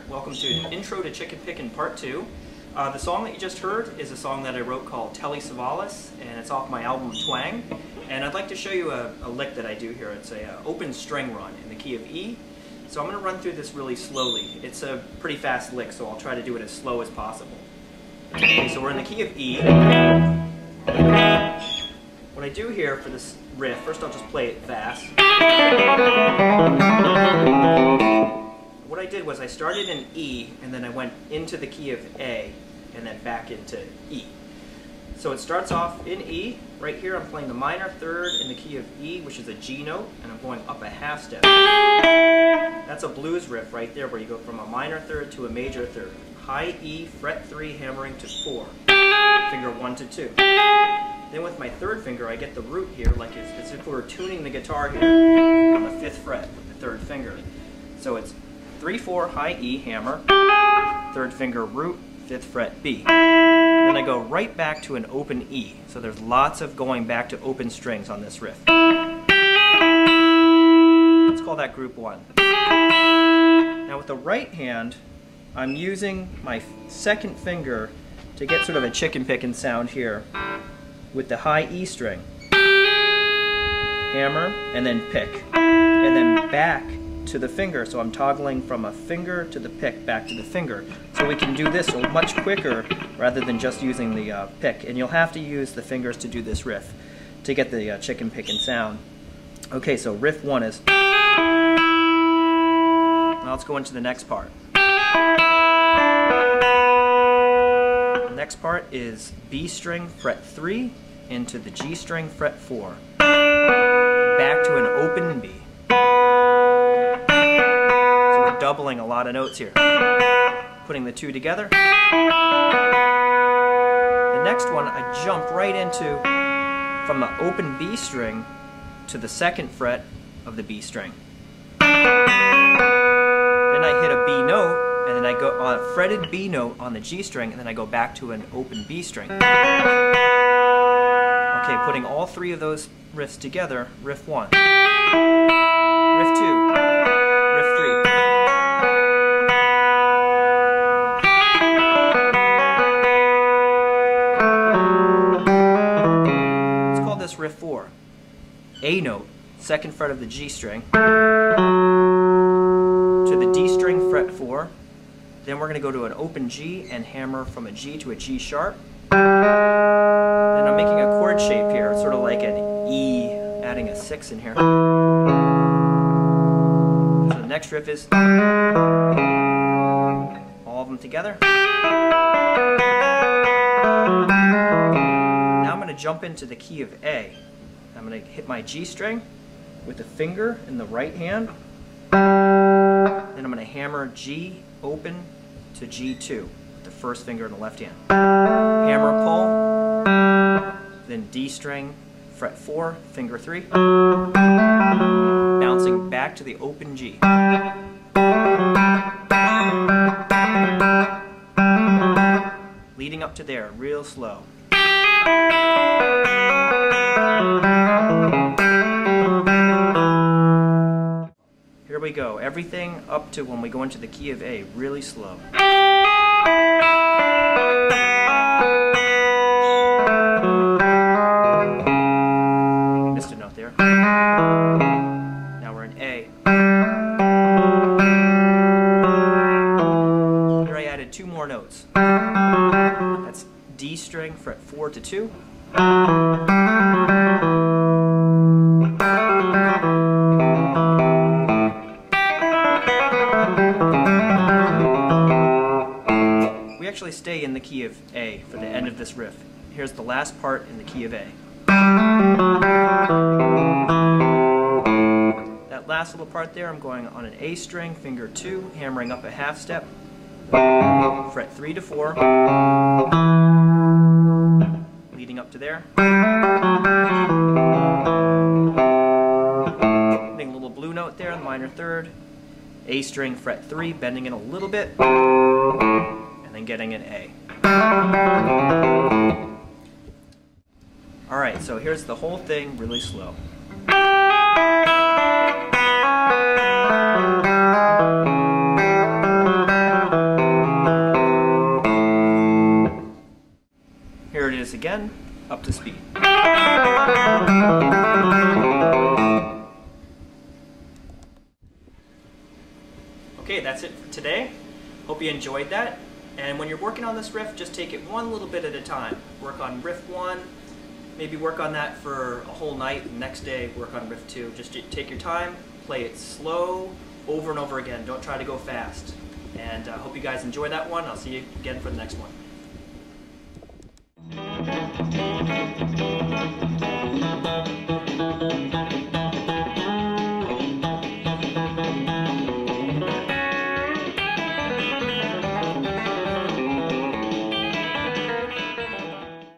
Welcome to Intro to Chicken Pickin' Part 2. The song that you just heard is a song that I wrote called Tele Savalas, and it's off my album Twang. And I'd like to show you a lick that I do here. It's an open string run in the key of E. So I'm going to run through this really slowly. It's a pretty fast lick, so I'll try to do it as slow as possible. Okay, so we're in the key of E. What I do here for this riff, first I'll just play it fast. What I did was I started in E, and then I went into the key of A, and then back into E. So it starts off in E. Right here I'm playing the minor third in the key of E, which is a G note, and I'm going up a half step. That's a blues riff right there, where you go from a minor third to a major third. High E, fret 3, hammering to 4. Finger 1 to 2. Then with my third finger I get the root here, like as if we were tuning the guitar here on the 5th fret with the third finger. So it's 3-4 high E hammer, third finger root, 5th fret B. Then I go right back to an open E. So there's lots of going back to open strings on this riff. Let's call that group 1. Now with the right hand, I'm using my second finger to get sort of a chicken pickin' sound here with the high E string. Hammer and then pick. And then back to the finger, so I'm toggling from a finger to the pick back to the finger. So we can do this much quicker rather than just using the pick. And you'll have to use the fingers to do this riff to get the chicken pickin' sound. Okay, so riff 1 is... Now let's go into the next part. The next part is B string fret 3 into the G string fret 4. Back to an open B. Doubling a lot of notes here. Putting the two together. The next one I jump right into from the open B string to the 2nd fret of the B string. Then I hit a B note, and then I go on a fretted B note on the G string, and then I go back to an open B string. Okay, putting all three of those riffs together, riff 1, riff 2, riff 3. Riff 4, A note, 2nd fret of the G string, to the D string fret 4, then we're going to go to an open G and hammer from a G to a G sharp. Then I'm making a chord shape here, sort of like an E, adding a 6 in here. So the next riff is all of them together. Jump into the key of A. I'm going to hit my G string with a finger in the right hand. Then I'm going to hammer G open to G2 with the first finger in the left hand. Hammer pull, then D string fret 4, finger 3. Bouncing back to the open G. Leading up to there, real slow. Here we go. Everything up to when we go into the key of A, really slow. Missed a note there. Now we're in A. Here I added 2 more notes. That's D string fret 4 to 2. We actually stay in the key of A for the end of this riff. Here's the last part in the key of A. last little part there, I'm going on an A string, finger 2, hammering up a half step, fret 3 to 4, leading up to there. Getting a little blue note there on the minor third, A string, fret 3, bending it a little bit, and then getting an A. Alright, so here's the whole thing really slow. Here it is again, up to speed. Okay, that's it for today. Hope you enjoyed that. And when you're working on this riff, just take it one little bit at a time. Work on riff 1, maybe work on that for a whole night, and the next day work on riff 2. Just take your time, play it slow, over and over again. Don't try to go fast. And I hope you guys enjoy that one. I'll see you again for the next one.